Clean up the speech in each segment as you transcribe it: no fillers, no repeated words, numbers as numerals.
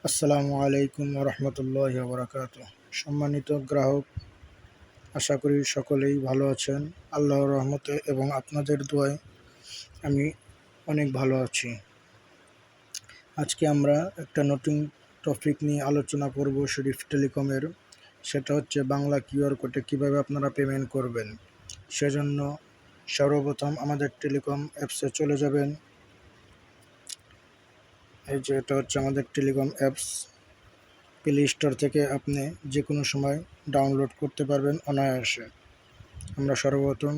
আসসালামু আলাইকুম রহমতুল্লাহি ওয়া বারাকাতুহু। সম্মানিত গ্রাহক, আশা করি সকলেই ভালো আছেন। আল্লাহর রহমতে এবং আপনাদের দোয়ায় আমি অনেক ভালো আছি। আজকে আমরা একটা নতুন টপিক নিয়ে আলোচনা করব শরীফ টেলিকমের। সেটা হচ্ছে বাংলা কিউআর কোডে কীভাবে আপনারা পেমেন্ট করবেন। সেজন্য সর্বপ্রথম আমাদের টেলিকম অ্যাপসে চলে যাবেন। এই যে এটা হচ্ছে আমাদের টেলিকম অ্যাপস। প্লে স্টোর থেকে আপনি যে কোনো সময় ডাউনলোড করতে পারবেন অনায়াসে। আমরা সর্বপ্রথম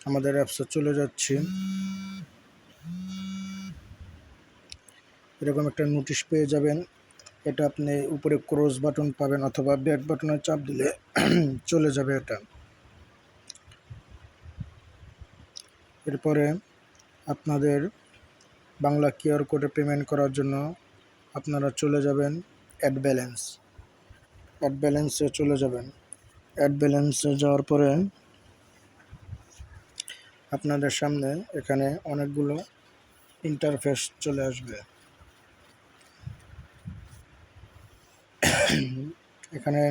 আমাদের অ্যাপসে চলে যাচ্ছি। এরকম একটা নোটিশ পেয়ে যাবেন। এটা আপনি উপরে ক্রস বাটন পাবেন অথবা ব্যাক বাটনে চাপ দিলে চলে যাবে এটা। এরপরে আপনাদের বাংলা কিউআর কোডে পেমেন্ট করার জন্য আপনারা চলে যাবেন অ্যাড ব্যালেন্সে চলে যাবেন। অ্যাড ব্যালেন্সে যাওয়ার পরে আপনাদের সামনে এখানে অনেকগুলো ইন্টারফেস চলে আসবে। এখানে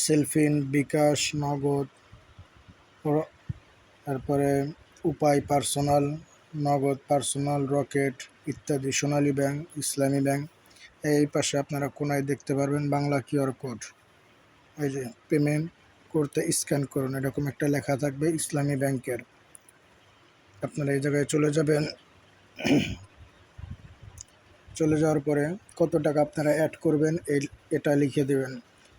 সেলফিন, বিকাশ, নগদ, তারপরে উপায় পার্সোনাল, নগদ পার্সোনাল, রকেট ইত্যাদি, সোনালী ব্যাংক, ইসলামী ব্যাংক। এই পাশে আপনারা কোনায় দেখতে পারবেন বাংলা কিউআর কোড। এই যে পেমেন্ট করতে স্ক্যান করুন, এরকম একটা লেখা থাকবে ইসলামী ব্যাংকের। আপনারা এই জায়গায় চলে যাবেন। চলে যাওয়ার পরে কত টাকা আপনারা অ্যাড করবেন এটা লিখে দেবেন।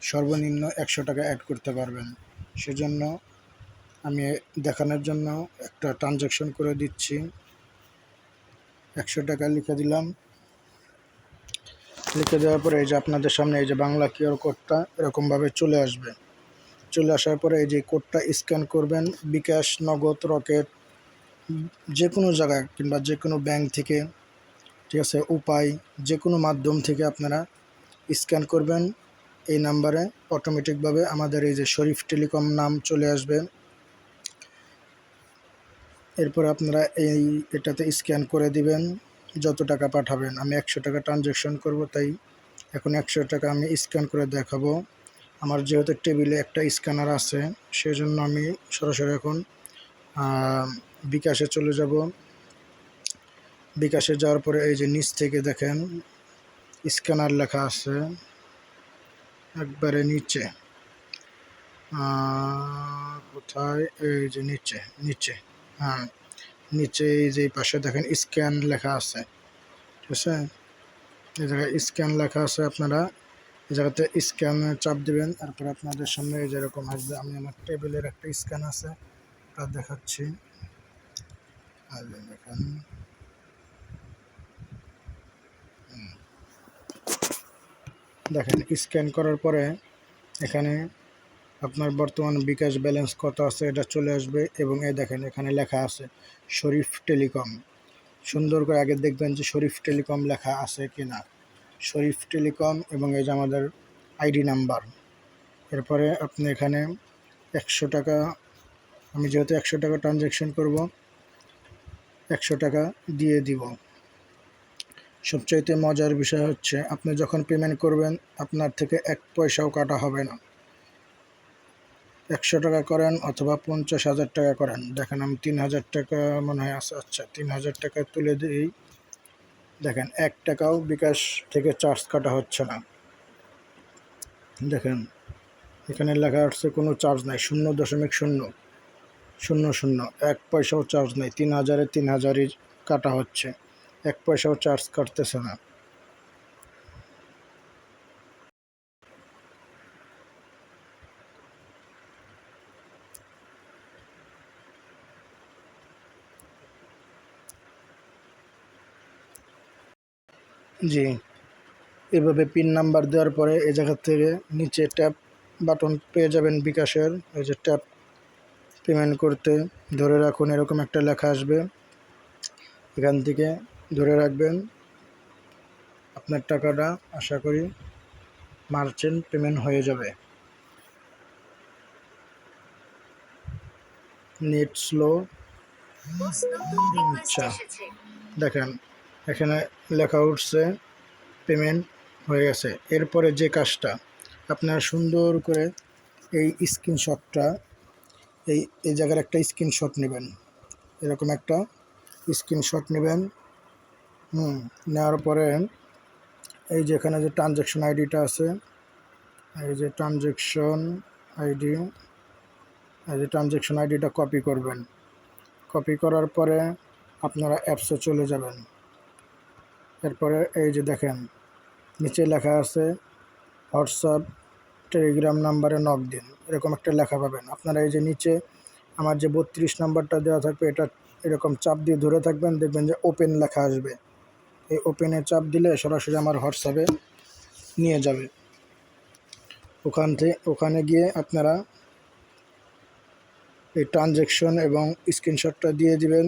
সর্বনিম্ন 100 টাকা অ্যাড করতে পারবেন। সেজন্য আমি দেখানোর জন্য একটা ট্রানজ্যাকশন করে দিচ্ছি। 100 টাকা লিখে দিলাম। লিখে দেওয়ার পরে এই যে আপনাদের সামনে এই যে বাংলা কিউআর কোডটা এরকমভাবে চলে আসবে। চলে আসার পরে এই যে কোডটা স্ক্যান করবেন। বিকাশ, নগদ, রকেট, যে কোনো জায়গায় কিংবা যে কোনো ব্যাংক থেকে, ঠিক আছে, উপায়, যে কোনো মাধ্যম থেকে আপনারা স্ক্যান করবেন। এই নাম্বারে অটোমেটিকভাবে আমাদের এই যে শরীফ টেলিকম নাম চলে আসবে। এরপর আপনারা এটাতে স্ক্যান করে দিবেন যত টাকা পাঠাবেন। আমি 100 টাকা ট্রানজ্যাকশন করব, তাই এখন 100 টাকা আমি স্ক্যান করে দেখাবো। আমার যেহেতু টেবিলে একটা স্ক্যানার আছে, সেজন্য আমি সরাসরি এখন বিকাশে চলে যাব। বিকাশে যাওয়ার পরে এই যে নিচ থেকে দেখেন স্ক্যানার লেখা আছে একবারে নিচে। কোথায়? এই যে নিচে, হ্যাঁ, নিচে এই যে পাশে দেখেন স্ক্যান লেখা আছে, ঠিক আছে। এই জায়গায় স্ক্যান লেখা আছে, আপনারা এই জায়গাতে স্ক্যানে চাপ দিবেন। তারপরে আপনাদের সামনে এই যেরকম আসবে। আমি আমার টেবিলের একটা স্ক্যান আছে, তা দেখাচ্ছি। দেখেন, স্ক্যান করার পরে এখানে আপনার বর্তমান বিকাশ ব্যালেন্স কত আছে এটা চলে আসবে। এবং এই দেখেন এখানে লেখা আছে শরীফ টেলিকম। সুন্দর করে আগে দেখবেন যে শরীফ টেলিকম লেখা আছে কিনা। শরীফ টেলিকম এবং এই যে আমাদের আইডি নাম্বার। এরপরে আপনি এখানে 100 টাকা, আমি যেহেতু 100 টাকা ট্রানজ্যাকশন করব, 100 টাকা দিয়ে দিব। সবচাইতে মজার বিষয় হচ্ছে আপনি যখন পেমেন্ট করবেন আপনার থেকে 1 পয়সাও কাটা হবে না। 100 টাকা করেন অথবা 50,000 টাকা করেন। দেখেন আমি 3,000 টাকা মনে হয় আছে। আচ্ছা, 3,000 টাকা তুলে দিই। দেখেন 1 টাকাও বিকাশ থেকে চার্জ কাটা হচ্ছে না। দেখেন এখানে লেখা আসছে কোনো চার্জ নাই, 0.000, 1 পয়সাও চার্জ নেই। 3,000-এ 3,000ই কাটা হচ্ছে, 1 পয়সাও চার্জ কাটতেছে না। জি, এভাবে পিন নাম্বার দেওয়ার পরে এই জায়গা থেকে নিচে ট্যাপ বাটন পেয়ে যাবেন বিকাশের। এই যে ট্যাপ পেমেন্ট করতে ধরে রাখুন, এরকম একটা লেখা আসবে। এখান থেকে ধরে রাখবেন, আপনার টাকাটা আশা করি মার্চেন্ট পেমেন্ট হয়ে যাবে। Net slow. আচ্ছা, দেখেন এখানে লেখা উঠছে পেমেন্ট হয়ে গেছে। এরপরে যে কাজটা, আপনারা সুন্দর করে এই স্ক্রিনশটটা এই এই জায়গার একটা স্ক্রিনশট নেবেন, এরকম একটা স্ক্রিনশট নেবেন। নেওয়ার পরে এই যে এখানে যে ট্রানজ্যাকশন আইডিটা আছে, এই যে ট্রানজ্যাকশন আইডি, এই যে ট্রানজ্যাকশন আইডিটা কপি করবেন। কপি করার পরে আপনারা অ্যাপসে চলে যাবেন। এরপরে এই যে দেখেন নিচে লেখা আছে হোয়াটসঅ্যাপ টেলিগ্রাম নাম্বারে নক দিন, এরকম একটা লেখা পাবেন। আপনারা এই যে নিচে আমার যে 32 নাম্বারটা দেওয়া থাকবে, এটা এরকম চাপ দিয়ে ধরে থাকবেন, দেখবেন যে ওপেন লেখা আসবে। এই ওপেনে চাপ দিলে সরাসরি আমার হোয়াটসঅ্যাপে নিয়ে যাবে। ওখানে গিয়ে আপনারা এই ট্রানজ্যাকশন এবং স্ক্রিনশটটা দিয়ে দিবেন।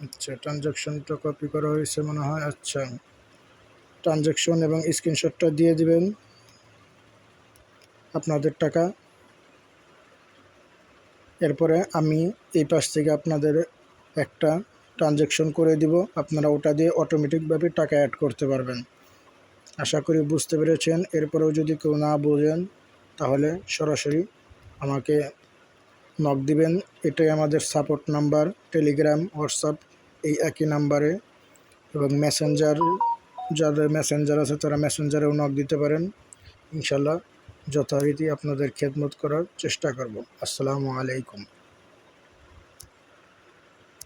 আচ্ছা, ট্রানজ্যাকশনটা কপি করা হয়েছে মনে হয়। আচ্ছা, ট্রানজ্যাকশন এবং স্ক্রিনশটটা দিয়ে দিবেন আপনাদের টাকা। এরপরে আমি এই পাশ থেকে আপনাদের একটা ট্রানজ্যাকশন করে দিব, আপনারা ওটা দিয়ে অটোমেটিকভাবে টাকা অ্যাড করতে পারবেন। আশা করি বুঝতে পেরেছেন। এরপরেও যদি কেউ না বোঝেন তাহলে সরাসরি আমাকে নক দিবেন। এটাই আমাদের সাপোর্ট নাম্বার, টেলিগ্রাম, হোয়াটসঅ্যাপ এই একই নাম্বারে, এবং মেসেঞ্জার, যাদের মেসেঞ্জার আছে তারা মেসেঞ্জারেও নক দিতে পারেন। ইনশাল্লাহ যথারীতি আপনাদের খেদমত করার চেষ্টা করব। আসসালামু আলাইকুম।